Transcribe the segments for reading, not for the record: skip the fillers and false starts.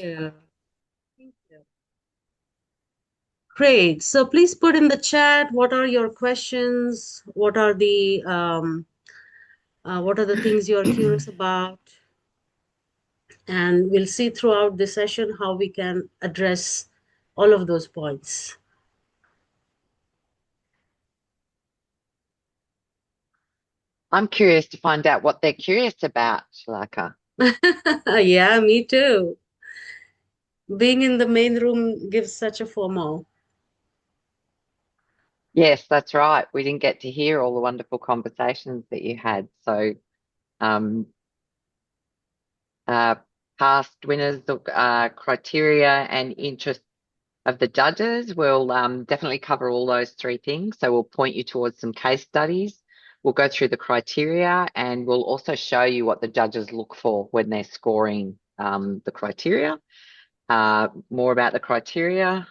you. Thank you. Great. So please put in the chat what are your questions? What are the things you're curious about? And we'll see throughout the session how we can address all of those points. I'm curious to find out what they're curious about, Shalaka. Yeah, me too. Being in the main room gives such a FOMO. Yes, that's right. We didn't get to hear all the wonderful conversations that you had. So, um, uh, past winners, criteria and interest of the judges. We'll definitely cover all those three things. So we'll point you towards some case studies. We'll go through the criteria and we'll also show you what the judges look for when they're scoring the criteria. More about the criteria.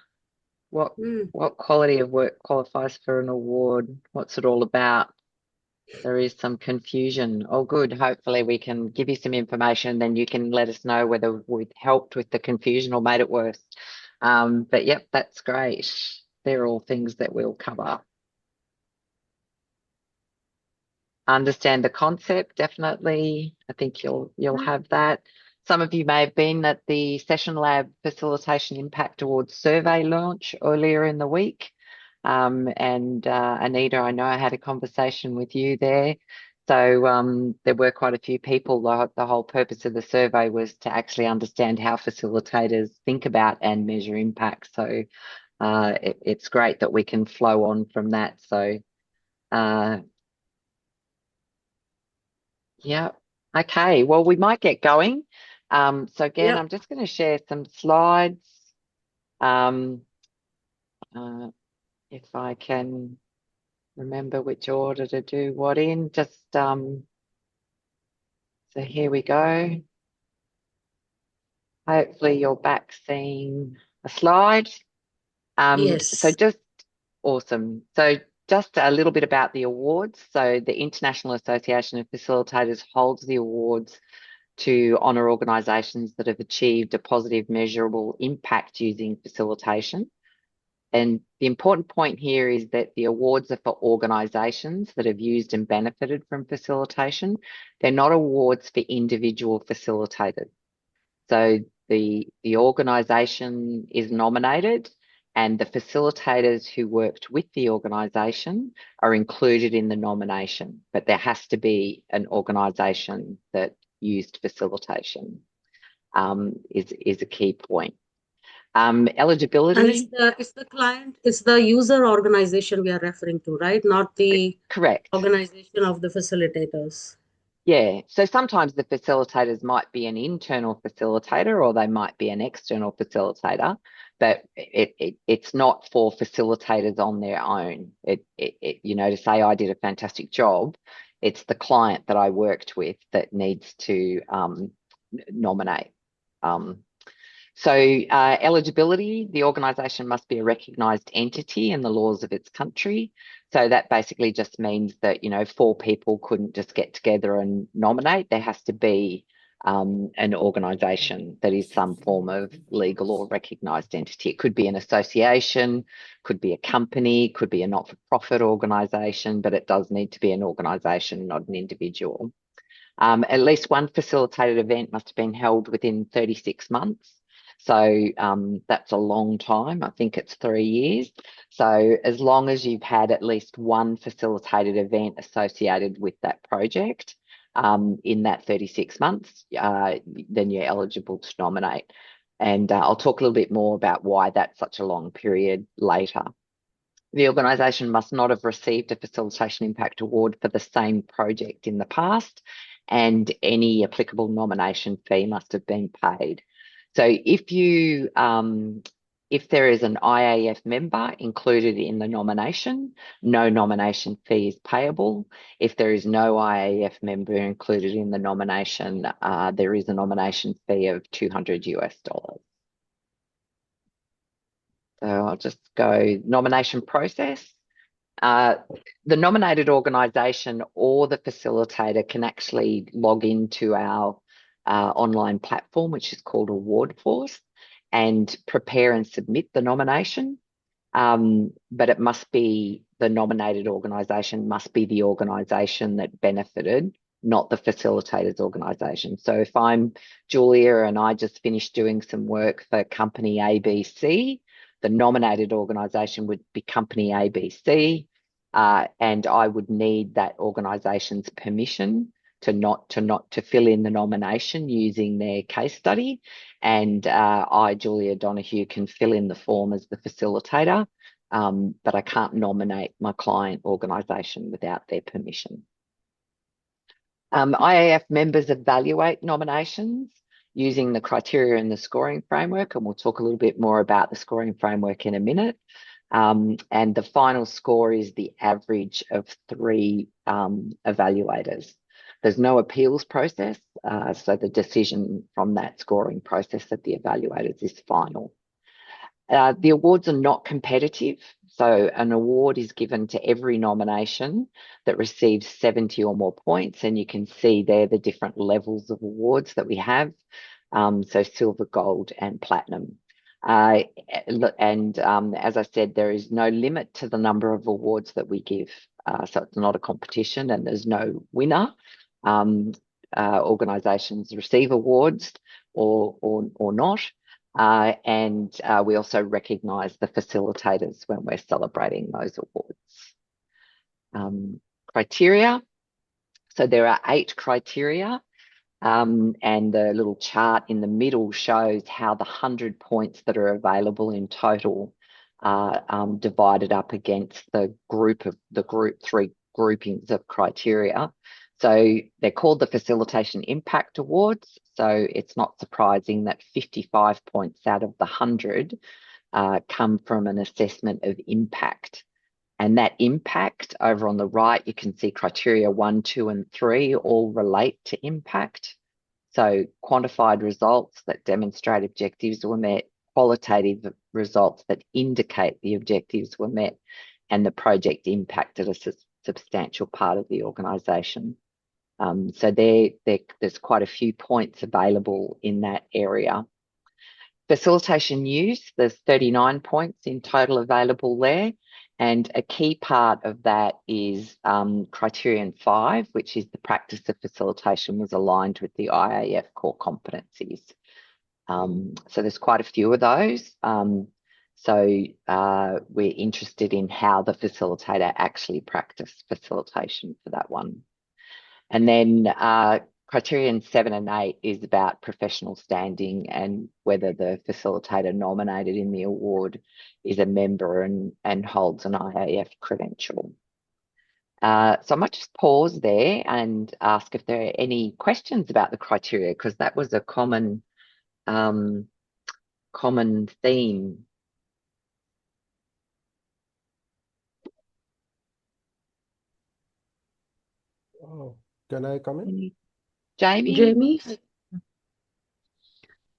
What Mm. what quality of work qualifies for an award? What's it all about? There is some confusion. Oh, good. Hopefully we can give you some information, then you can let us know whether we've helped with the confusion or made it worse. But yep, that's great. They're all things that we'll cover. Understand the concept, definitely. I think you'll have that. Some of you may have been at the Session Lab Facilitation Impact Awards survey launch earlier in the week. And Anita, I know I had a conversation with you there. So there were quite a few people. The whole purpose of the survey was to actually understand how facilitators think about and measure impact. So it's great that we can flow on from that. So uh, yeah. Okay. Well, we might get going. So again, Yep. I'm just going to share some slides. Um, uh, if I can remember which order to do what in. Just so here we go. Hopefully you're back seeing a slide. So Yes. just awesome. So just a little bit about the awards. So the International Association of Facilitators holds the awards to honour organisations that have achieved a positive measurable impact using facilitation. And the important point here is that the awards are for organisations that have used and benefited from facilitation. They're not awards for individual facilitators. So the organisation is nominated and the facilitators who worked with the organisation are included in the nomination, but there has to be an organisation that used facilitation, is a key point. And it's Eligibility, the client, it's the user organization we are referring to, right? Not the correct. organization of the facilitators. Yeah. So sometimes the facilitators might be an internal facilitator or they might be an external facilitator, but it's not for facilitators on their own. To say I did a fantastic job, it's the client that I worked with that needs to nominate. Um, Eligibility, the organisation must be a recognised entity in the laws of its country. So that basically just means that, four people couldn't just get together and nominate. There has to be an organisation that is some form of legal or recognised entity. It could be an association, could be a company, could be a not-for-profit organisation, but it does need to be an organisation, not an individual. At least one facilitated event must have been held within 36 months. So that's a long time. I think it's 3 years. So as long as you've had at least one facilitated event associated with that project in that 36 months, then you're eligible to nominate. And I'll talk a little bit more about why that's such a long period later. The organisation must not have received a Facilitation Impact Award for the same project in the past, and any applicable nomination fee must have been paid. So if there is an IAF member included in the nomination, no nomination fee is payable. If there is no IAF member included in the nomination, there is a nomination fee of $200. So I'll just go nomination process. Uh, the nominated organisation or the facilitator can actually log into our online platform, which is called Award Force, and prepare and submit the nomination. But it must be the nominated organisation must be the organisation that benefited, not the facilitator's organisation. So if I'm Julia and I just finished doing some work for company ABC, the nominated organisation would be company ABC, and I would need that organisation's permission to fill in the nomination using their case study. And I, Julia Donoghue, can fill in the form as the facilitator, but I can't nominate my client organisation without their permission. IAF members evaluate nominations using the criteria in the scoring framework, and we'll talk a little bit more about the scoring framework in a minute. And the final score is the average of 3 evaluators. There's no appeals process, so the decision from that scoring process of the evaluators is final. The awards are not competitive, so an award is given to every nomination that receives 70 or more points, and you can see there the different levels of awards that we have, so silver, gold, and platinum. As I said, there is no limit to the number of awards that we give, so it's not a competition and there's no winner. Organisations receive awards or not, and we also recognise the facilitators when we're celebrating those awards. Criteria. So there are 8 criteria. And the little chart in the middle shows how the 100 points that are available in total are divided up against the group 3 groupings of criteria. So they're called the Facilitation Impact Awards. So it's not surprising that 55 points out of the 100 come from an assessment of impact. And that impact, over on the right, you can see criteria 1, 2, and 3 all relate to impact. So quantified results that demonstrate objectives were met, qualitative results that indicate the objectives were met, and the project impacted a substantial part of the organisation. So there's quite a few points available in that area. Facilitation use, there's 39 points in total available there. And a key part of that is criterion 5, which is the practice of facilitation was aligned with the IAF core competencies. So there's quite a few of those. So we're interested in how the facilitator actually practiced facilitation for that one. And then criterion 7 and 8 is about professional standing and whether the facilitator nominated in the award is a member and holds an IAF credential. So I might just pause there and ask if there are any questions about the criteria, because that was a common theme. Oh, can I come in? Jamie? Jamie?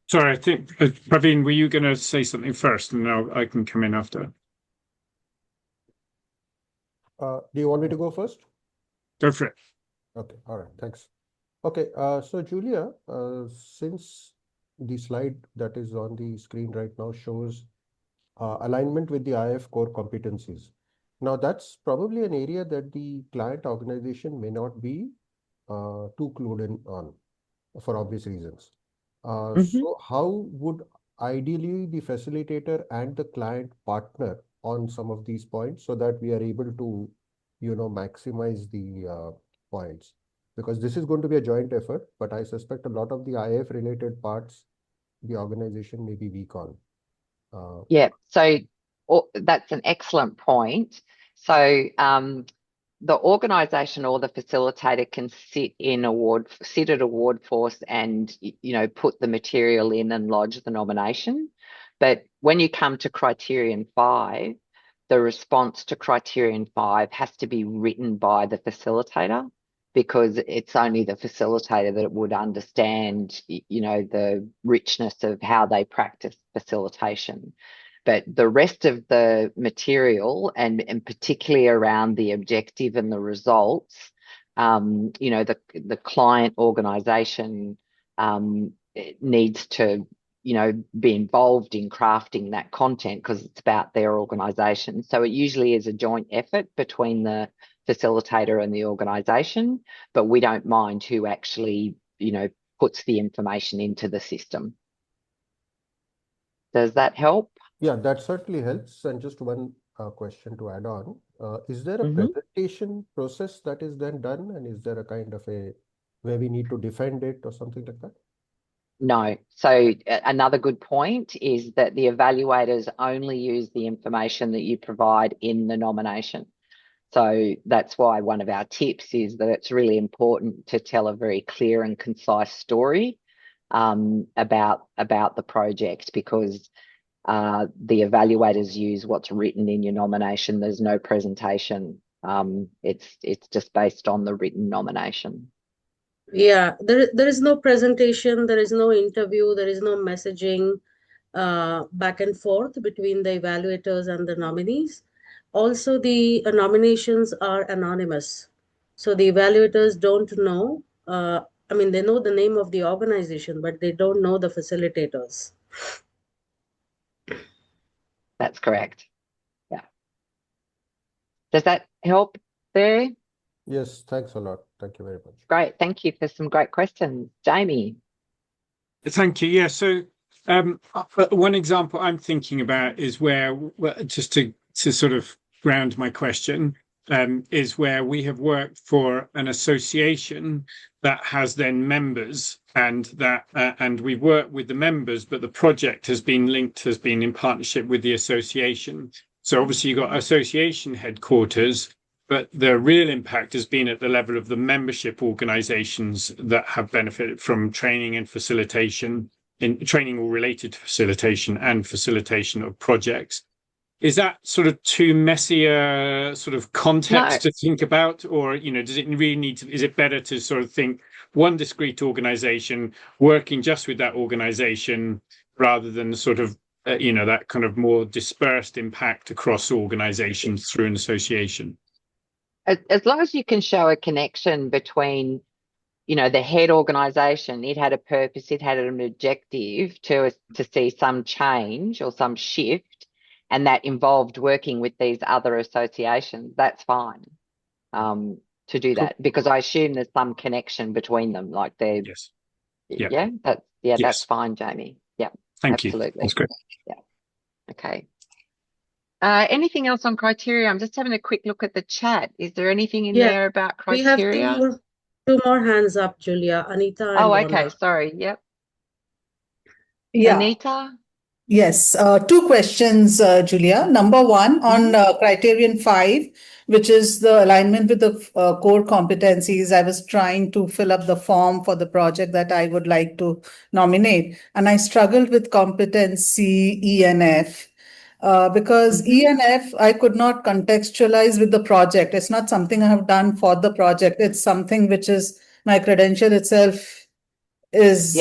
Sorry, I think, Praveen, were you going to say something first, and now I can come in after? Do you want me to go first? Go for it. Okay, all right, thanks. Okay, so Julia, since the slide that is on the screen right now shows alignment with the IAF core competencies. Now, that's probably an area that the client organization may not be too clued in on for obvious reasons. So how would ideally the facilitator and the client partner on some of these points so that we are able to, maximize the points? Because this is going to be a joint effort, but I suspect a lot of the IAF related parts, the organization may be weak on. Yeah, so that's an excellent point. So the organisation or the facilitator can sit at Award Force and put the material in and lodge the nomination. But when you come to criterion 5, the response to criterion 5 has to be written by the facilitator, because it's only the facilitator that would understand, the richness of how they practice facilitation. But the rest of the material, and particularly around the objective and the results, the client organisation it needs to, be involved in crafting that content because it's about their organisation. So it usually is a joint effort between the facilitator and the organisation, but we don't mind who actually, puts the information into the system. Does that help? Yeah, that certainly helps. And just one question to add on. Is there a presentation process that is then done? And is there a kind of where we need to defend it or something like that? No. So another good point is that the evaluators only use the information that you provide in the nomination. So that's why one of our tips is that it's really important to tell a very clear and concise story about the project, because the evaluators use what's written in your nomination. There's no presentation. It's just based on the written nomination. Yeah, there is no presentation, there is no interview, there is no messaging back and forth between the evaluators and the nominees. Also, the nominations are anonymous. So the evaluators don't know, they know the name of the organization, but they don't know the facilitators. That's correct. Yeah. Does that help there? Yes, thanks a lot. Thank you very much. Great. Thank you for some great questions. Jamie. Thank you. Yeah. So one example I'm thinking about is where, just to sort of ground my question, is where we have worked for an association that has then members, and we work with the members, but the project has been in partnership with the association. So obviously you've got association headquarters, but the real impact has been at the level of the membership organizations that have benefited from training and facilitation, in training all related to facilitation and facilitation of projects. Is that sort of too messy a sort of context to think about? Or, does it really need to, is it better to sort of think one discrete organization working just with that organization rather than sort of, that kind of more dispersed impact across organizations through an association? As long as you can show a connection between, the head organisation, it had a purpose, it had an objective to see some change or some shift, and that involved working with these other associations, that's fine to do that, because I assume there's some connection between them, like they're yes. Yeah, that's fine, Jamie. Yeah, thank absolutely. You. That's great. Yeah. Okay. Anything else on criteria? I'm just having a quick look at the chat. Is there anything in there about criteria? We have two more hands up, Julia. Anita and okay. Wanda. Sorry. Yep. Yeah. Anita? Yes. Two questions, Julia. Number one, on criterion 5, which is the alignment with the core competencies. I was trying to fill up the form for the project that I would like to nominate, and I struggled with competency E and F. Because E and F, I could not contextualize with the project. It's not something I have done for the project. It's something which is my credential itself is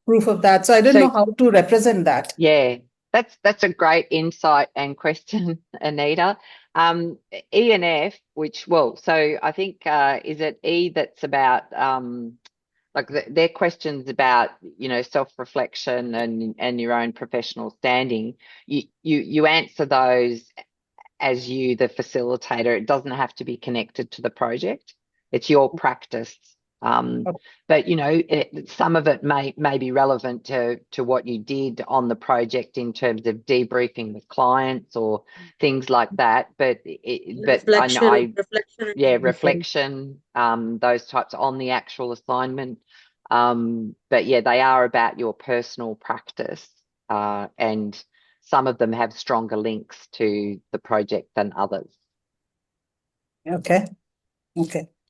proof of that. So I don't know how to represent that. Yeah, that's a great insight and question, Anita. E and F, so I think, is it E that's about, their questions about, self-reflection and your own professional standing. You answer those as the facilitator. It doesn't have to be connected to the project. It's your practice. But some of it may be relevant to what you did on the project in terms of debriefing with clients or things like that. But reflection, those types on the actual assignment. But yeah, they are about your personal practice, and some of them have stronger links to the project than others. Okay.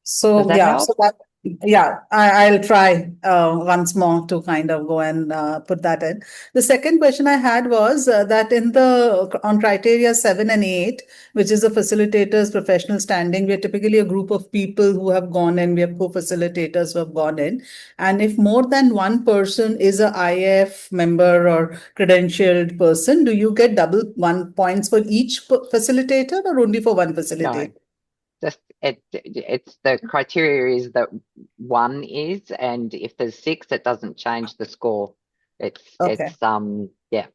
So does that help? I'll try once more to kind of go and put that in. The second question I had was that on criteria 7 and 8, which is a facilitator's professional standing, we're typically a group of people who have gone in. We have co-facilitators who have gone in. And if more than one person is a IAF member or credentialed person, do you get double 1 points for each facilitator or only for one facilitator? No. Just it's the criteria is that 1 is, and if there's 6, it doesn't change the score. It's Okay. yeah.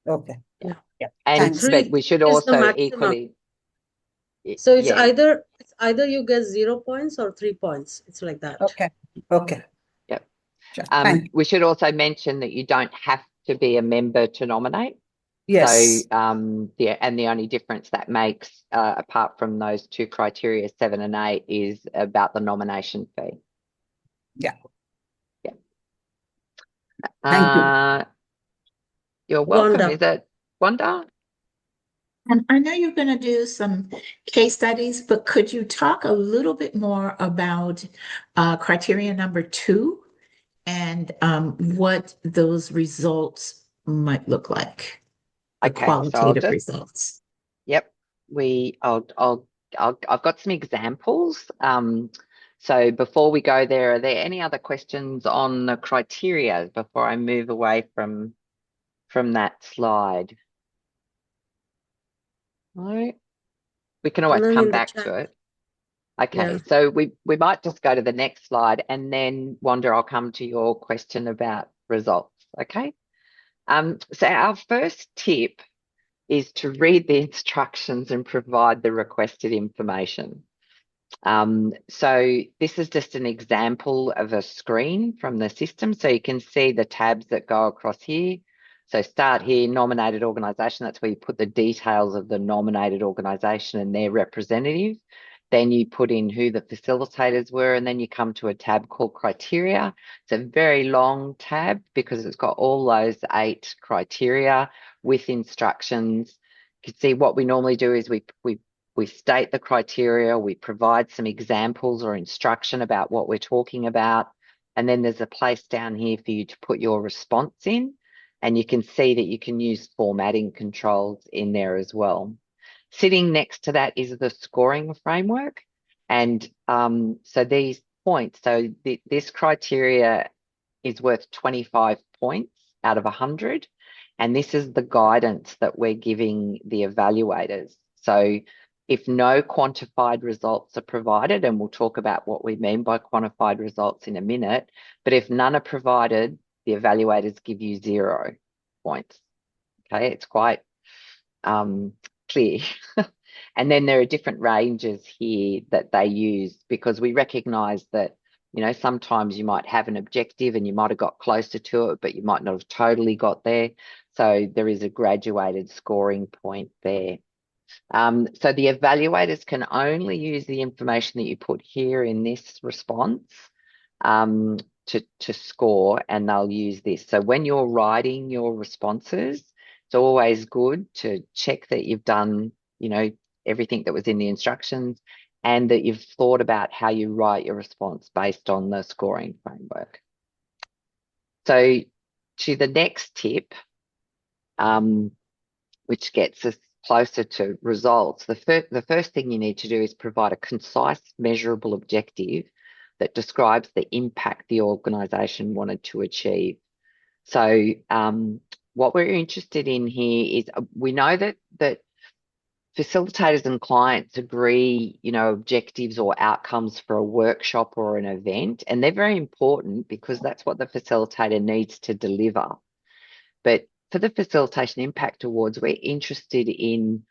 Okay. Yeah. Yeah. And Thanks. but Three we should is the also maximum. equally So it's yeah. either you get 0 points or 3 points. It's like that. Okay. Okay. Yep. Sure. Thank you. We should also mention that you don't have to be a member to nominate. Yes. So yeah, and the only difference that makes apart from those 2 criteria, 7 and 8, is about the nomination fee. Yeah. Yeah. Thank you. You're welcome. Wanda. Is it Wanda? And I know you're going to do some case studies, but could you talk a little bit more about criteria number 2 and what those results might look like, the Okay, so I'll qualitative just results? Yep, I've got some examples. So before we go there, are there any other questions on the criteria before I move away from that slide? No, we can always None come in the back chat. to it. Okay, Yeah. so we might just go to the next slide, and then Wanda, I'll come to your question about results. Okay. So our first tip is to read the instructions and provide the requested information. So this is just an example of a screen from the system. So you can see the tabs that go across here. So start here, nominated organisation. That's where you put the details of the nominated organisation and their representative. Then you put in who the facilitators were, and then you come to a tab called criteria. It's a very long tab because it's got all those 8 criteria with instructions. You can see what we normally do is we state the criteria, we provide some examples or instruction about what we're talking about, and then there's a place down here for you to put your response in, and you can see that you can use formatting controls in there as well. Sitting next to that is the scoring framework, and so these points, so this criteria is worth 25 points out of 100, and this is the guidance that we're giving the evaluators. So if no quantified results are provided, and we'll talk about what we mean by quantified results in a minute, but if none are provided, the evaluators give you 0 points. Okay, it's quite clear. And then there are different ranges here that they use, because we recognize that, you know, sometimes you might have an objective and you might have got closer to it, but you might not have totally got there. So there is a graduated scoring point there. So the evaluators can only use the information that you put here in this response to score, and they'll use this. So when you're writing your responses, it's always good to check that you've done, you know, everything that was in the instructions, and that you've thought about how you write your response based on the scoring framework. So to the next tip, which gets us closer to results, the first thing you need to do is provide a concise, measurable objective that describes the impact the organisation wanted to achieve. So what we're interested in here is we know that facilitators and clients agree, you know, objectives or outcomes for a workshop or an event, and they're very important because that's what the facilitator needs to deliver. But for the Facilitation Impact Awards, we're interested in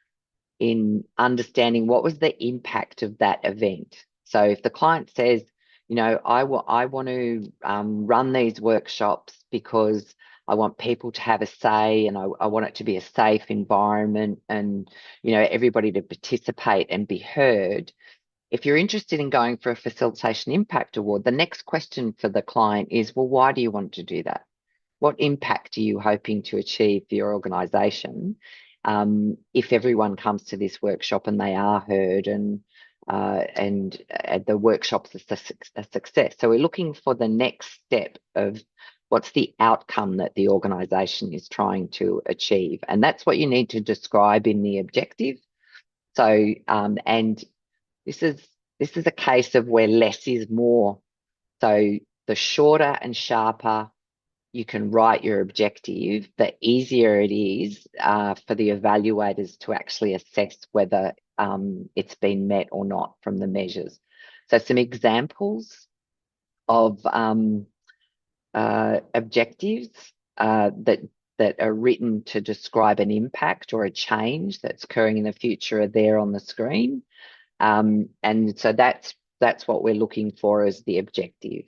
understanding what was the impact of that event. So if the client says, you know, I want to run these workshops because I want people to have a say, and I want it to be a safe environment, and, you know, everybody to participate and be heard. If you're interested in going for a Facilitation Impact Award, the next question for the client is, well, why do you want to do that? What impact are you hoping to achieve for your organisation if everyone comes to this workshop and they are heard and the workshop's a success? So we're looking for the next step of what's the outcome that the organisation is trying to achieve, and that's what you need to describe in the objective. So and this is a case of where less is more. So the shorter and sharper you can write your objective, the easier it is for the evaluators to actually assess whether it's been met or not from the measures. So some examples of objectives that are written to describe an impact or a change that's occurring in the future are there on the screen. And so that's what we're looking for as the objective.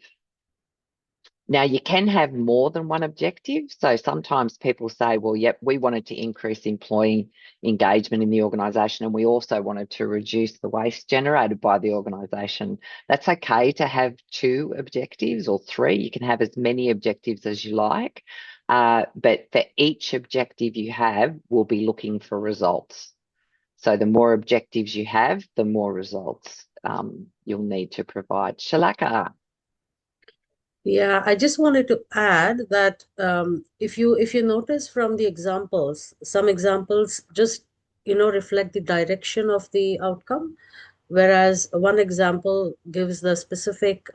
Now, you can have more than one objective. So sometimes people say, well, yep, we wanted to increase employee engagement in the organisation, and we also wanted to reduce the waste generated by the organisation. That's okay to have 2 objectives or 3. You can have as many objectives as you like. But for each objective you have, we'll be looking for results. So the more objectives you have, the more results you'll need to provide. Shalaka. Yeah, I just wanted to add that if you notice from the examples, some examples just reflect the direction of the outcome, whereas one example gives the specific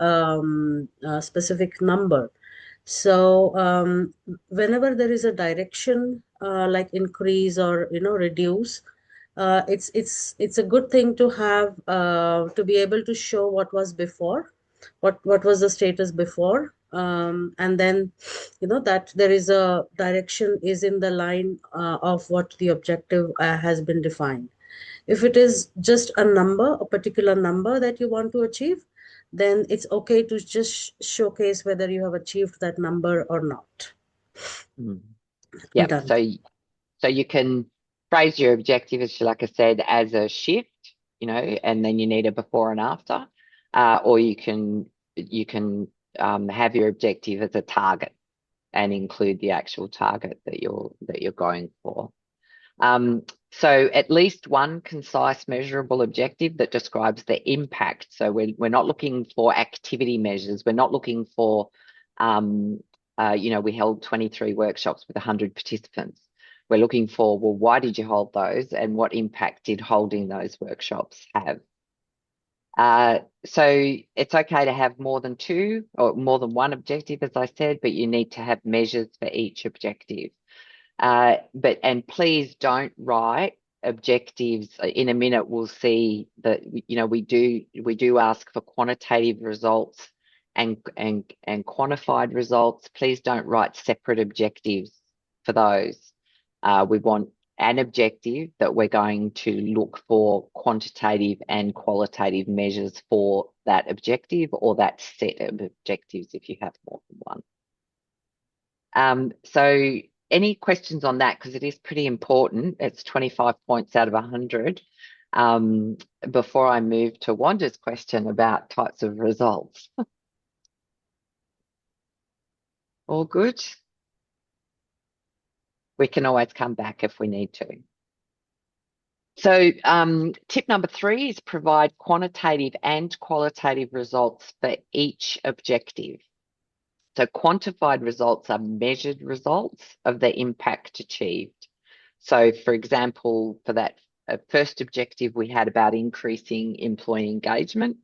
specific number. So whenever there is a direction like increase or reduce, it's a good thing to have to be able to show what was before, what was the status before, and then that there is a direction is in the line of what the objective has been defined. If it is just a number, a particular number that you want to achieve, then it's okay to just showcase whether you have achieved that number or not. Yeah, Done. so you can phrase your objective, as like I said, as a shift, and then you need a before and after, or you can have your objective as a target and include the actual target that you're going for. So at least one concise, measurable objective that describes the impact. So we're not looking for activity measures. We're not looking for, we held 23 workshops with 100 participants. We're looking for, well, why did you hold those, and what impact did holding those workshops have? So it's okay to have more than 2 or more than one objective, as I said, but you need to have measures for each objective. And please don't write objectives. In a minute, we'll see that we do ask for quantitative results and quantified results. Please don't write separate objectives for those. We want an objective that we're going to look for quantitative and qualitative measures for that objective or that set of objectives if you have more than one. So any questions on that? Because it is pretty important. It's 25 points out of 100. Before I move to Wanda's question about types of results. All good? We can always come back if we need to. So tip number 3 is provide quantitative and qualitative results for each objective. So quantified results are measured results of the impact achieved. So for example, for that first objective we had about increasing employee engagement,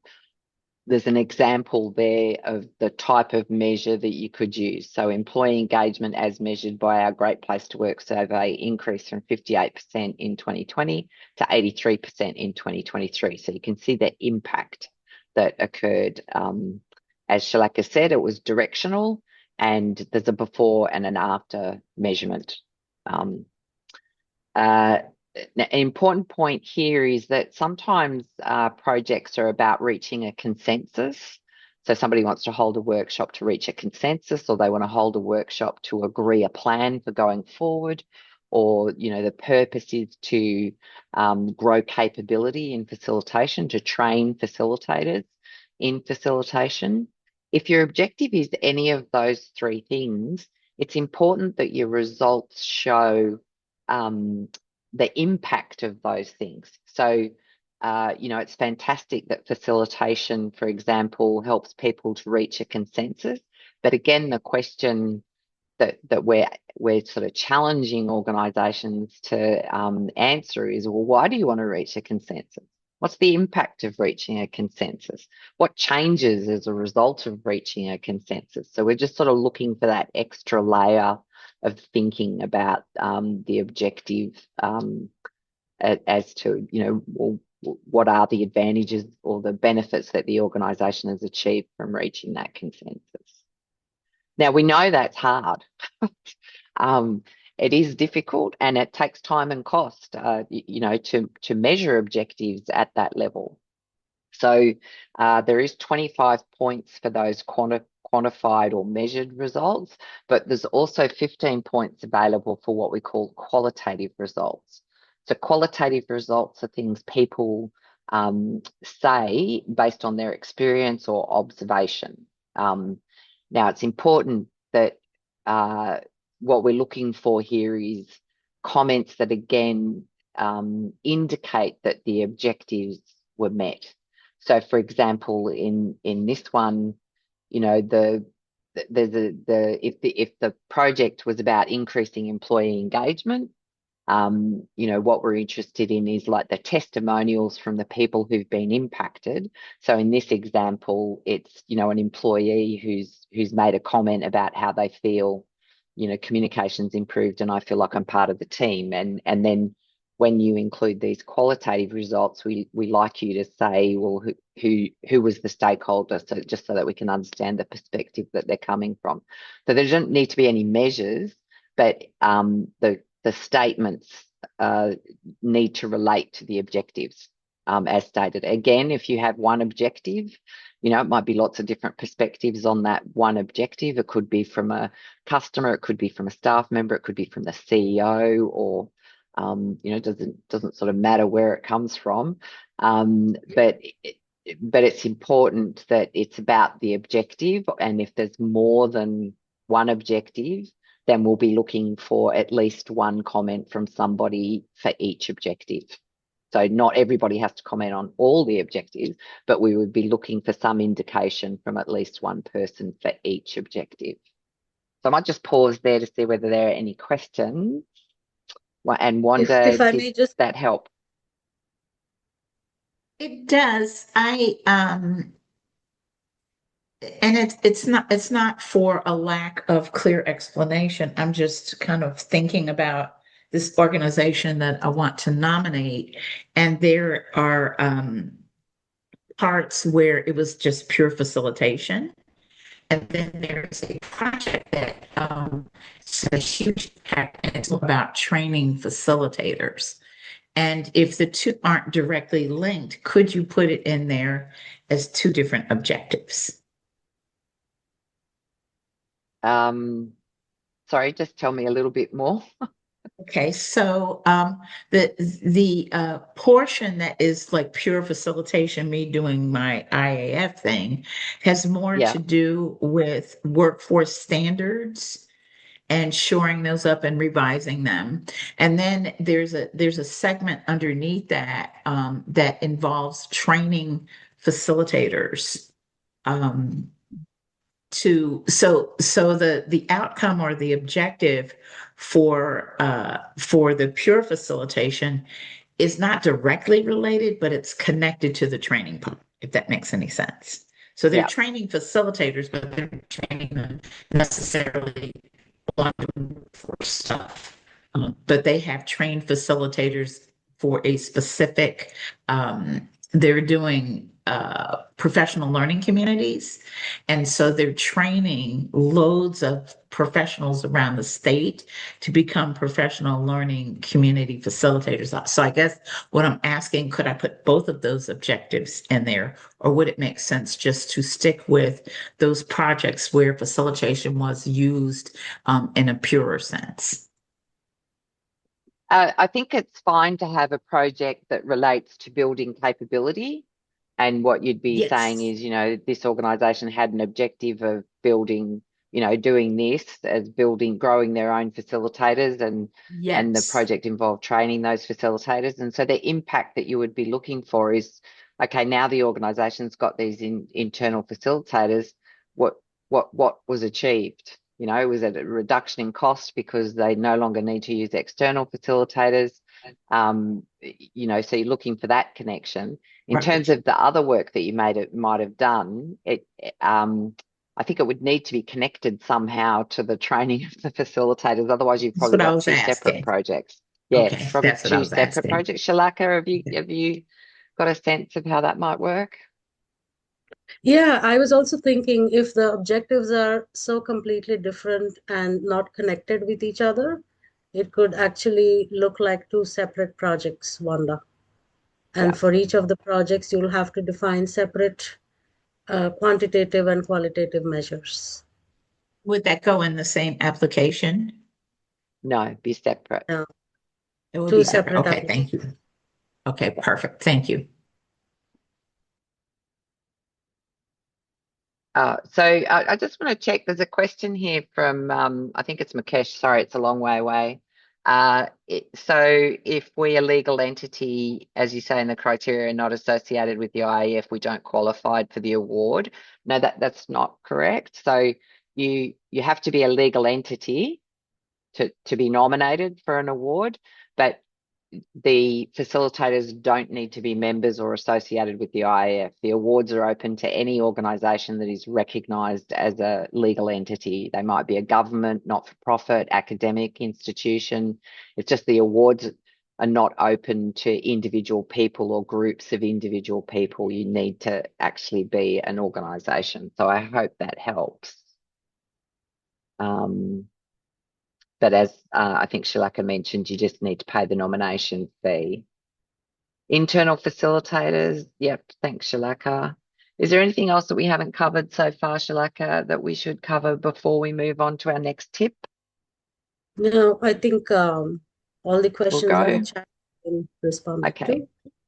there's an example there of the type of measure that you could use. So employee engagement as measured by our Great Place to Work survey increased from 58% in 2020 to 83% in 2023. So you can see the impact that occurred. As Shalaka said, it was directional, and there's a before and an after measurement. An important point here is that sometimes projects are about reaching a consensus. So somebody wants to hold a workshop to reach a consensus, or they want to hold a workshop to agree a plan for going forward, or the purpose is to grow capability in facilitation, to train facilitators in facilitation. If your objective is any of those 3 things, it's important that your results show the impact of those things. So, it's fantastic that facilitation, for example, helps people to reach a consensus. But again, the question that we're sort of challenging organisations to answer is, well, why do you want to reach a consensus? What's the impact of reaching a consensus? What changes as a result of reaching a consensus? So we're just sort of looking for that extra layer of thinking about the objective as to, well, what are the advantages or the benefits that the organisation has achieved from reaching that consensus. Now, we know that's hard. It is difficult and it takes time and cost, to measure objectives at that level. So there is 25 points for those quantified or measured results, but there's also 15 points available for what we call qualitative results. So qualitative results are things people say based on their experience or observation. Now, it's important that what we're looking for here is comments that, again, indicate that the objectives were met. So, for example, in this one, if the project was about increasing employee engagement, what we're interested in is like the testimonials from the people who've been impacted. So in this example, it's, an employee who's made a comment about how they feel, communication's improved and I feel like I'm part of the team. And then when you include these qualitative results, we like you to say, well, who was the stakeholder, so just so that we can understand the perspective that they're coming from. So there don't need to be any measures, but the statements need to relate to the objectives, as stated. Again, if you have one objective, it might be lots of different perspectives on that one objective. It could be from a customer, it could be from a staff member, it could be from the CEO, or doesn't sort of matter where it comes from. But it's important that it's about the objective, and if there's more than one objective, then we'll be looking for at least one comment from somebody for each objective. So not everybody has to comment on all the objectives, but we would be looking for some indication from at least one person for each objective. So I might just pause there to see whether there are any questions. And Wanda, if I may just that help? It does. And it's not for a lack of clear explanation. I'm just kind of thinking about this organization that I want to nominate, and there are parts where it was just pure facilitation, and then there's a project that it's a huge impact, and it's about training facilitators. And if the two aren't directly linked, could you put it in there as two different objectives? Sorry, just tell me a little bit more. Okay, so the portion that is like pure facilitation, me doing my IAF thing, has more to do with workforce standards and shoring those up and revising them. And then there's a segment underneath that that involves training facilitators. So the outcome or the objective for the pure facilitation is not directly related, but it's connected to the training part, if that makes any sense. So they're training facilitators, but they're training them necessarily on workforce stuff. But they have trained facilitators for a specific, they're doing professional learning communities. And so they're training loads of professionals around the state to become professional learning community facilitators. So I guess what I'm asking, could I put both of those objectives in there, or would it make sense just to stick with those projects where facilitation was used in a purer sense? I think it's fine to have a project that relates to building capability. And what you'd be saying is, this organisation had an objective of building, doing this as growing their own facilitators, and the project involved training those facilitators. And so the impact that you would be looking for is, okay, now the organisation's got these internal facilitators. What was achieved? Was it a reduction in cost because they no longer need to use external facilitators? So you're looking for that connection. In terms of the other work that you might have done, I think it would need to be connected somehow to the training of the facilitators. Otherwise, you've probably got two separate projects. Yeah, Okay, probably that's what I two was separate asking. projects. Shalaka, have you got a sense of how that might work? Yeah, I was also thinking if the objectives are so completely different and not connected with each other, it could actually look like two separate projects, Wanda. And Yeah. for each of the projects, you'll have to define separate quantitative and qualitative measures. Would that go in the same application? No, be separate. No, It would two be separate. separate Okay, thank you. Okay, perfect. Thank you. So I just want to check. There's a question here from, I think it's Mukesh. Sorry, it's a long way away. So if we a legal entity, as you say in the criteria, not associated with the IAF, we don't qualify for the award. No, that's not correct. So you have to be a legal entity to be nominated for an award, but the facilitators don't need to be members or associated with the IAF. The awards are open to any organisation that is recognised as a legal entity. They might be a government, not-for-profit, academic institution. It's just the awards are not open to individual people or groups of individual people. You need to actually be an organisation. So I hope that helps. But as I think Shalaka mentioned, you just need to pay the nomination fee. Internal facilitators. Yep. Thanks, Shalaka. Is there anything else that we haven't covered so far, Shalaka, that we should cover before we move on to our next tip? No, I think all the questions We'll in go. the chat have been responded Okay, to.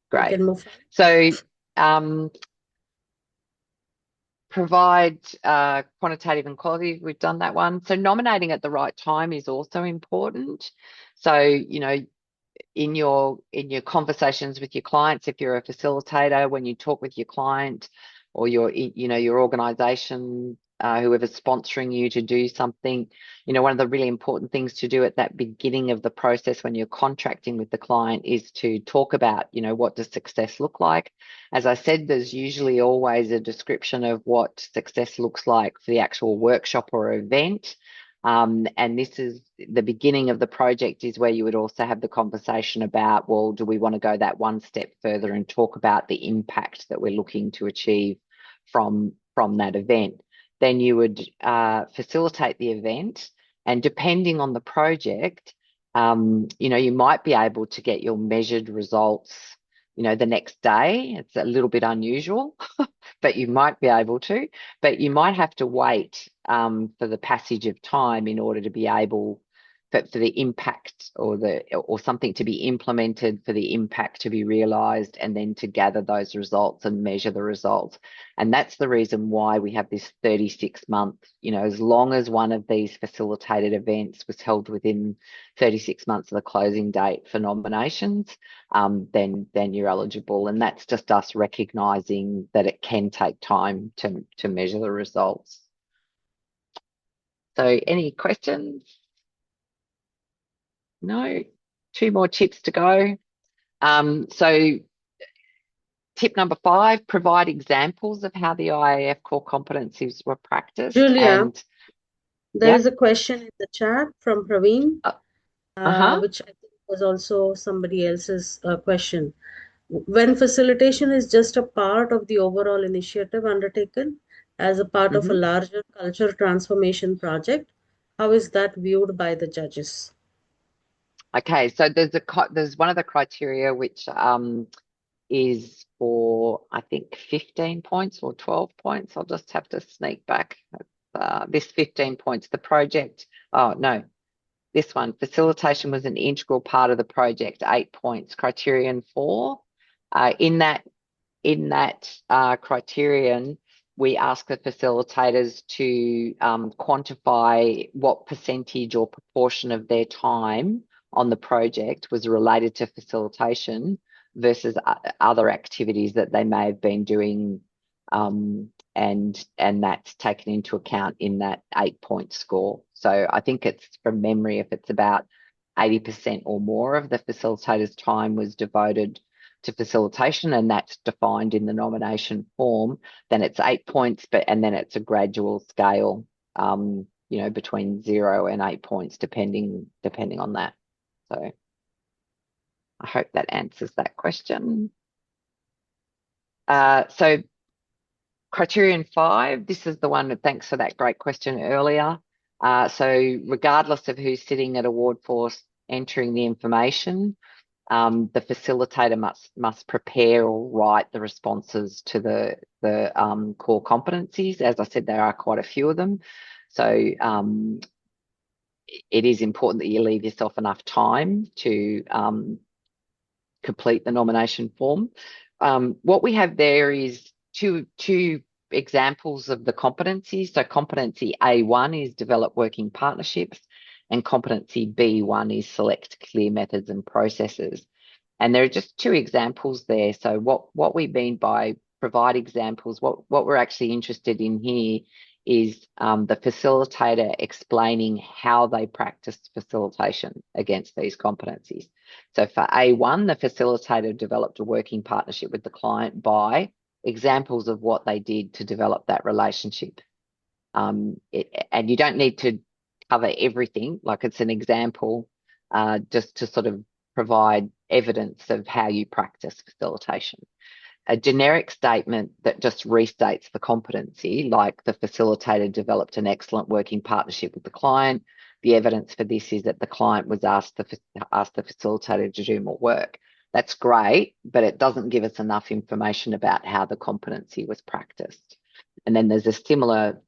great. We can move on. So provide quantitative and qualitative. We've done that one. So nominating at the right time is also important. So, in your conversations with your clients, if you're a facilitator, when you talk with your client or your organization, whoever's sponsoring you to do something, one of the really important things to do at that beginning of the process when you're contracting with the client is to talk about, what does success look like? As I said, there's usually always a description of what success looks like for the actual workshop or event. And this is the beginning of the project is where you would also have the conversation about, well, do we want to go that one step further and talk about the impact that we're looking to achieve from that event? Then you would facilitate the event, and depending on the project, you might be able to get your measured results, the next day. It's a little bit unusual, but you might be able to. But you might have to wait for the passage of time in order to be able for the impact or something to be implemented, for the impact to be realized, and then to gather those results and measure the results. And that's the reason why we have this 36-month, as long as one of these facilitated events was held within 36 months of the closing date for nominations, then you're eligible. And that's just us recognizing that it can take time to measure the results. So any questions? No, 2 more tips to go. So tip number 5, provide examples of how the IAF core competencies were practiced. Julia, And there is a question in the chat from Praveen, which I think was also somebody else's question. When facilitation is just a part of the overall initiative undertaken as a part of a larger culture transformation project, how is that viewed by the judges? Okay, so there's one of the criteria which is for, I think, 15 points or 12 points. I'll just have to sneak back. This 15 points, the project. Oh, no, this one. Facilitation was an integral part of the project, 8 points. Criterion 4. In that criterion, we ask the facilitators to quantify what percentage or proportion of their time on the project was related to facilitation versus other activities that they may have been doing and that's taken into account in that 8-point score. So I think it's, from memory, if it's about 80% or more of the facilitator's time was devoted to facilitation, and that's defined in the nomination form, then it's 8 points, and then it's a gradual scale, between 0 and 8 points, depending on that. So I hope that answers that question. So criterion 5, this is the one, thanks for that great question earlier. So regardless of who's sitting at award force entering the information, the facilitator must prepare or write the responses to the core competencies. As I said, there are quite a few of them. So it is important that you leave yourself enough time to complete the nomination form. What we have there is two examples of the competencies. So competency A1 is develop working partnerships, and competency B1 is select clear methods and processes. And there are just two examples there. So what we mean by provide examples, what we're actually interested in here is the facilitator explaining how they practice facilitation against these competencies. So for A1, the facilitator developed a working partnership with the client by examples of what they did to develop that relationship. And you don't need to cover everything, like it's an example, just to sort of provide evidence of how you practice facilitation. A generic statement that just restates the competency, like the facilitator developed an excellent working partnership with the client. The evidence for this is that the client was asked the facilitator to do more work. That's great, but it doesn't give us enough information about how the competency was practiced. And then there's a similar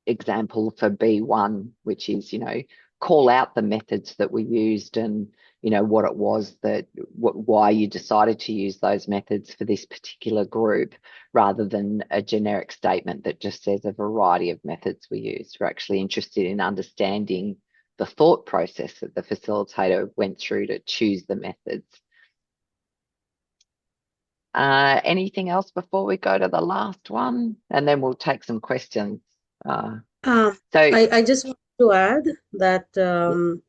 example for B1, which is, call out the methods that were used and, what it was why you decided to use those methods for this particular group, rather than a generic statement that just says a variety of methods were used. We're actually interested in understanding the thought process that the facilitator went through to choose the methods. Anything else before we go to the last one? And then we'll take some questions. I just want to add that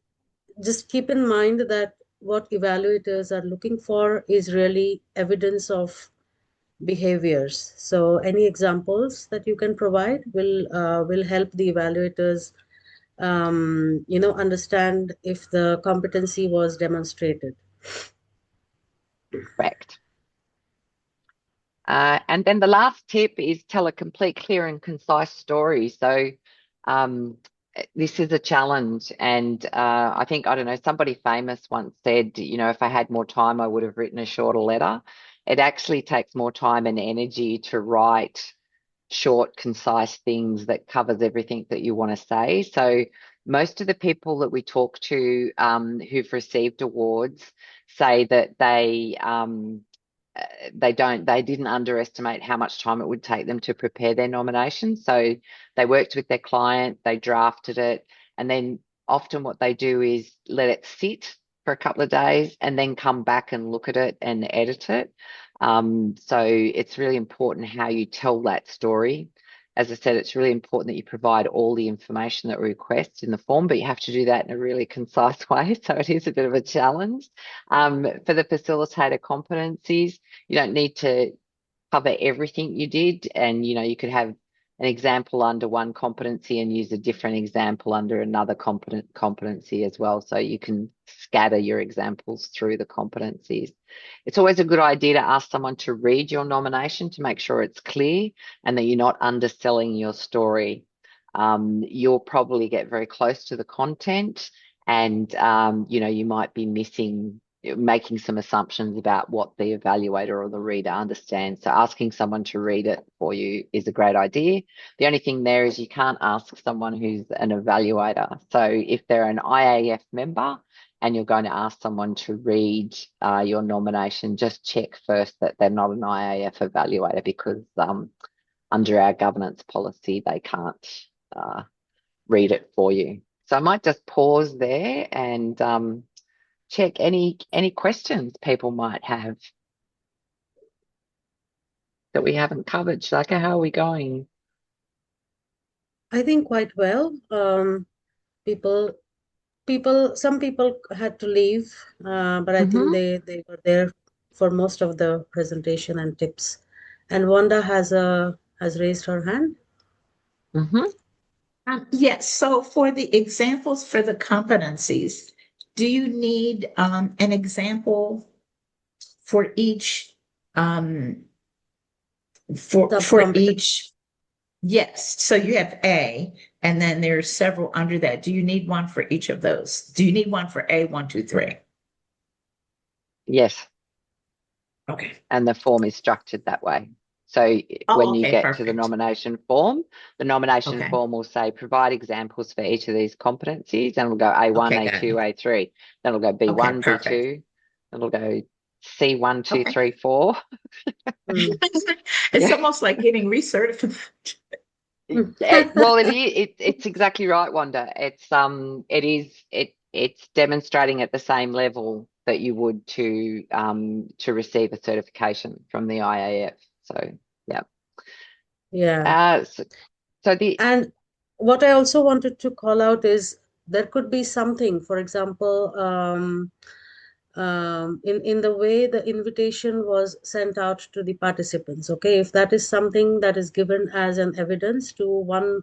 just keep in mind that what evaluators are looking for is really evidence of behaviors. So any examples that you can provide will help the evaluators understand if the competency was demonstrated. Correct. And then the last tip is tell a complete, clear and concise story. So this is a challenge, and I think, somebody famous once said, if I had more time, I would have written a shorter letter. It actually takes more time and energy to write short, concise things that covers everything that you want to say. So most of the people that we talk to who've received awards say that they didn't underestimate how much time it would take them to prepare their nomination. So they worked with their client, they drafted it, and then often what they do is let it sit for a couple of days and then come back and look at it and edit it. So it's really important how you tell that story. As I said, it's really important that you provide all the information that we request in the form, but you have to do that in a really concise way. So it is a bit of a challenge. For the facilitator competencies, you don't need to cover everything you did, and you could have an example under one competency and use a different example under another competency as well. So you can scatter your examples through the competencies. It's always a good idea to ask someone to read your nomination to make sure it's clear and that you're not underselling your story. You'll probably get very close to the content, and you might be making some assumptions about what the evaluator or the reader understands. So asking someone to read it for you is a great idea. The only thing there is you can't ask someone who's an evaluator. So if they're an IAF member and you're going to ask someone to read your nomination, just check first that they're not an IAF evaluator, because under our governance policy, they can't read it for you. So I might just pause there and check any questions people might have. that we haven't covered? Shalaka, how are we going? I think quite well. People, some people had to leave, but I think they were there for most of the presentation and tips. And Wanda has raised her hand. Yes, so for the examples for the competencies, do you need an example for each for each? Yes, so you have A, and then there's several under that. Do you need one for each of those? Do you need one for A, 1, 2, 3? Yes. Okay. And the form is structured that way. So when you Okay, get to the perfect. nomination form, the nomination Okay. form will say, provide examples for each of these competencies, and it'll go A1, Okay, got A2, it. A3. Then it'll go Okay, B1, perfect. B2. Then it'll go C1, 2, Okay. 3, 4. Mm. It's Yeah. almost like getting recertified. Well, it's exactly right, Wanda. It's demonstrating at the same level that you would to receive a certification from the IAF. So yeah. Yeah. So the And what I also wanted to call out is there could be something, for example, in the way the invitation was sent out to the participants. Okay, if that is something that is given as an evidence to one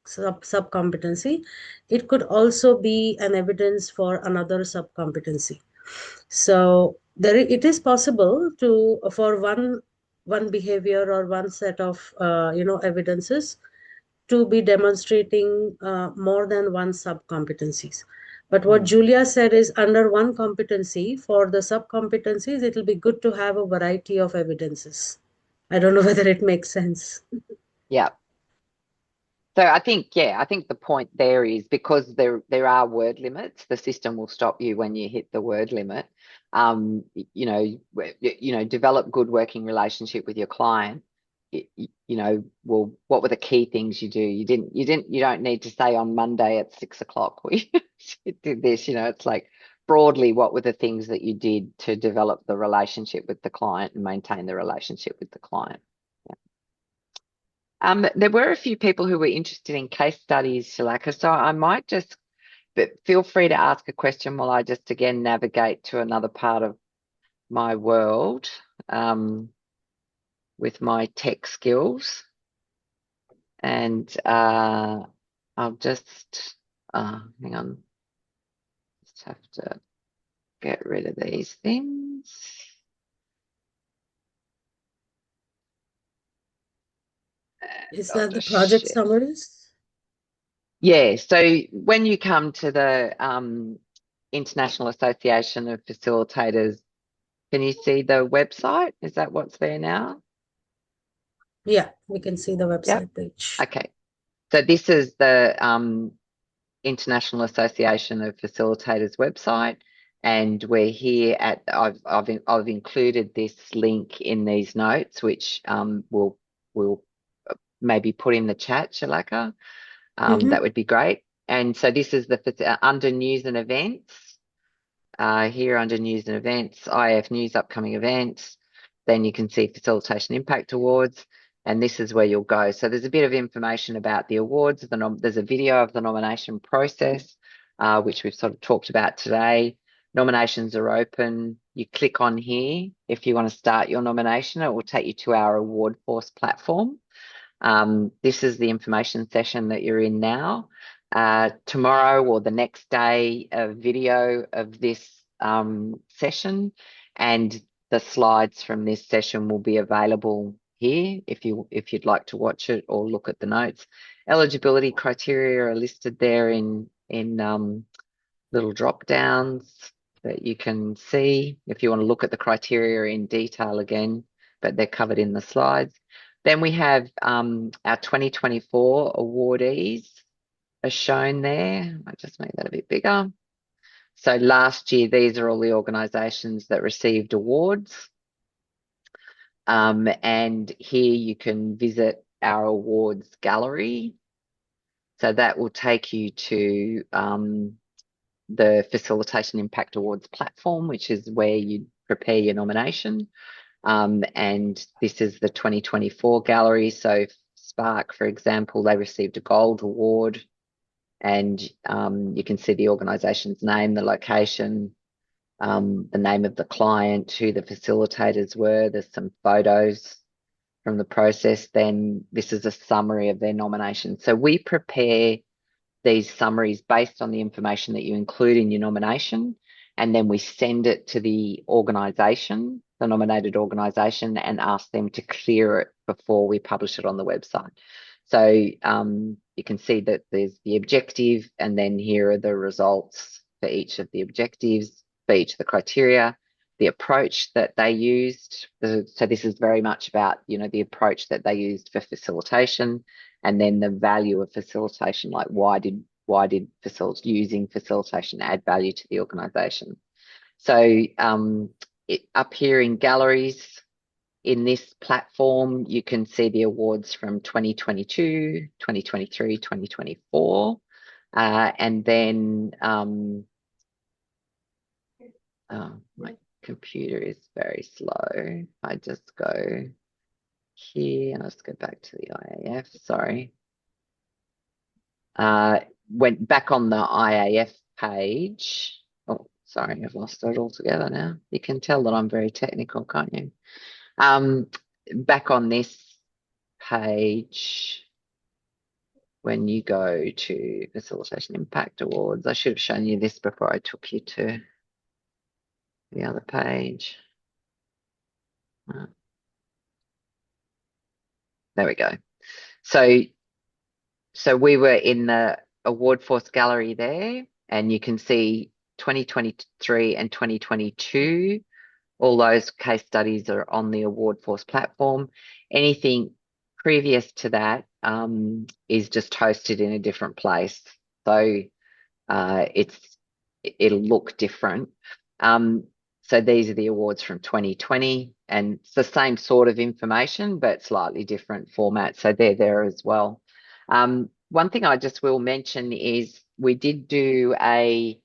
sub competency, it could also be an evidence for another sub competency. So it is possible to for one behavior or one set of evidences to be demonstrating more than one sub competencies. But what Julia said is under one competency, for the sub competencies, it will be good to have a variety of evidences. I don't know whether it makes sense. yeah. So I think the point there is because there are word limits, the system will stop you when you hit the word limit. Develop good working relationship with your client. Well, what were the key things you do? You don't need to say on Monday at 6 o'clock we did this. It's like broadly, what were the things that you did to develop the relationship with the client and maintain the relationship with the client? There were a few people who were interested in case studies, Shalaka, so I might just, but feel free to ask a question while I just again navigate to another part of my world with my tech skills. And I'll just, hang on, just have to get rid of these things. Is that the project summaries? Yeah, so when you come to the International Association of Facilitators, can you see the website? Is that what's there now? Yeah, we can see the website page. Okay. So this is the International Association of Facilitators website, and we're here at. I've included this link in these notes, which we'll maybe put in the chat, Shalaka. That would be great. And so this is the under news and events. Here under news and events, IAF news upcoming events. Then you can see Facilitation Impact Awards, and this is where you'll go. So there's a bit of information about the awards. There's a video of the nomination process, which we've sort of talked about today. Nominations are open. You click on here if you want to start your nomination. It will take you to our Award Force platform. This is the information session that you're in now. Tomorrow or the next day, a video of this session and the slides from this session will be available here if you'd like to watch it or look at the notes. Eligibility criteria are listed there in little drop downs that you can see if you want to look at the criteria in detail again, but they're covered in the slides. Then we have our 2024 awardees are shown there. I just make that a bit bigger. So last year, these are all the organisations that received awards. And here you can visit our awards gallery. So that will take you to the Facilitation Impact Awards platform, which is where you prepare your nomination. And this is the 2024 gallery. So Spark, for example, they received a gold award, and you can see the organization's name, the location, the name of the client, who the facilitators were. There's some photos from the process. Then this is a summary of their nomination. So we prepare these summaries based on the information that you include in your nomination, and then we send it to the organisation, the nominated organisation, and ask them to clear it before we publish it on the website. So you can see that there's the objective, and then here are the results for each of the objectives, for each of the criteria, the approach that they used. So this is very much about, the approach that they used for facilitation, and then the value of facilitation, like why did using facilitation add value to the organisation. So up here in galleries, in this platform, you can see the awards from 2022, 2023, 2024. And then my computer is very slow. I just go here, and I'll just go back to the IAF, sorry. Went back on the IAF page. Oh, sorry, I've lost it altogether now. You can tell that I'm very technical, can't you? Back on this page, when you go to Facilitation Impact Awards, I should have shown you this before I took you to the other page. There we go. So we were in the Award Force gallery there, and you can see 2023 and 2022. All those case studies are on the Award Force platform. Anything previous to that is just hosted in a different place. So it'll look different. So these are the awards from 2020, and it's the same sort of information, but slightly different format. So they're there as well. One thing I just will mention is we did do a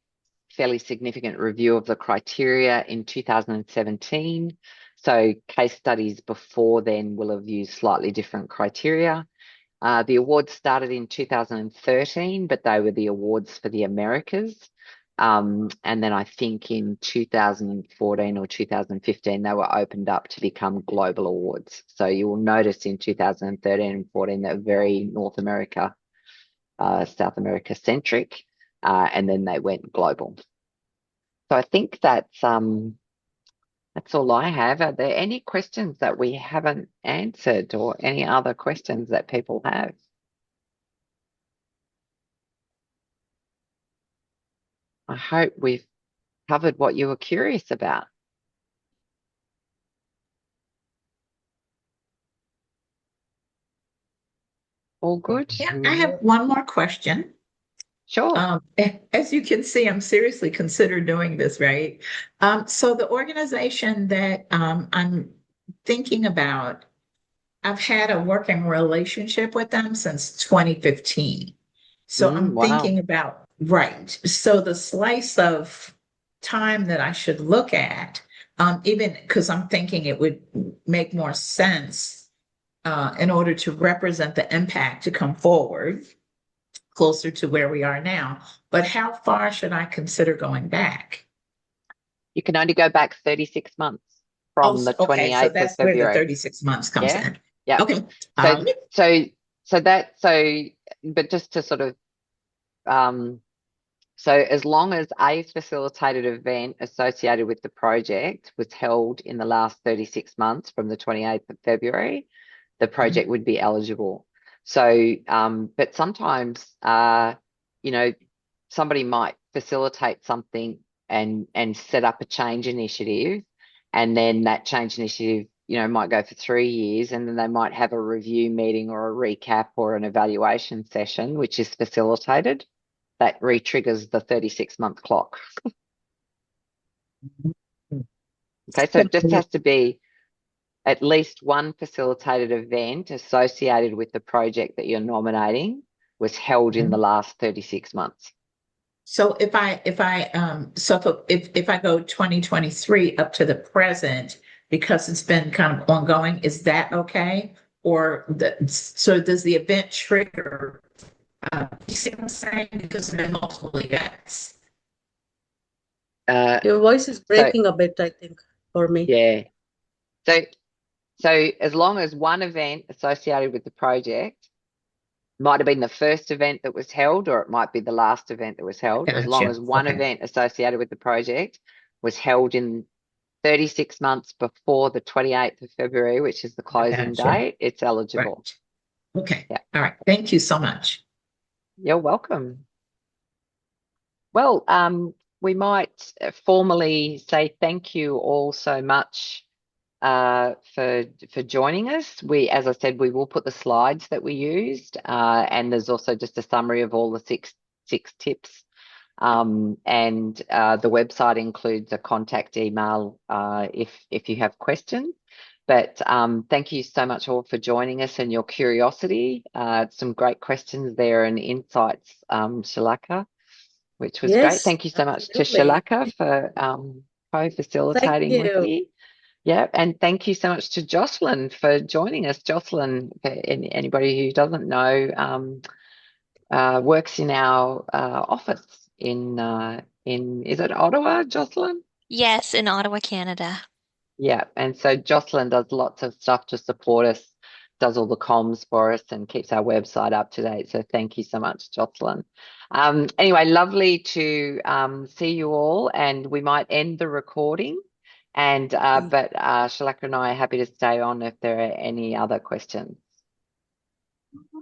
fairly significant review of the criteria in 2017. So case studies before then will have used slightly different criteria. The awards started in 2013, but they were the awards for the Americas. And then I think in 2014 or 2015, they were opened up to become global awards. So you will notice in 2013 and 14, they were very North America, South America centric, and then they went global. So I think that's all I have. Are there any questions that we haven't answered, or any other questions that people have? I hope we've covered what you were curious about. All good? Yeah, I have one more question. Sure. As you can see, I'm seriously considering doing this, right? So the organization that I'm thinking about, I've had a working relationship with them since 2015. So I'm Wow. thinking about, right. So the slice of time that I should look at, even because I'm thinking it would make more sense in order to represent the impact to come forward closer to where we are now. But how far should I consider going back? You can only go back 36 months from the 28th okay, so that's of February. where the 36 months comes in. Yeah. Okay. But just to sort of, so as long as a facilitated event associated with the project was held in the last 36 months from the 28th of February, the project would be eligible. So, but sometimes, somebody might facilitate something and set up a change initiative, and then that change initiative, might go for 3 years, and then they might have a review meeting or a recap or an evaluation session, which is facilitated. That re-triggers the 36-month clock. Okay, so it just has to be at least one facilitated event associated with the project that you're nominating was held in the last 36 months. So if I go 2023 up to the present, because it's been kind of ongoing. Is that okay? Or so does the event trigger? You see what I'm saying? Because there are multiple events. Your voice is So breaking a bit, I think, for me. yeah. So as long as one event associated with the project might have been the first event that was held, or it might be the last event that was held, as long Gotcha. as one Okay. event associated with the project was held in 36 months before the 28th of February, which is the closing Gotcha. date, it's eligible. Right. Okay. Yeah. All right. Thank you so much. You're welcome. Well, we might formally say thank you all so much for joining us. As I said, we will put the slides that we used, and there's also just a summary of all the six tips. And the website includes a contact email if you have questions. But thank you so much all for joining us and your curiosity. Some great questions there and insights, Shalaka, which was great. Yes, Thank you so much to absolutely. Shalaka for Thank co-facilitating with you. me. Yeah, and thank you so much to Jocelyn for joining us. Jocelyn, for anybody who doesn't know, works in our office in is it Ottawa, Jocelyn? Yes, in Ottawa, Canada. Yeah, and so Jocelyn does lots of stuff to support us, does all the comms for us, and keeps our website up to date. So thank you so much, Jocelyn. Anyway, lovely to see you all, and we might end the recording. And but Shalaka and I are happy to stay on if there are any other questions.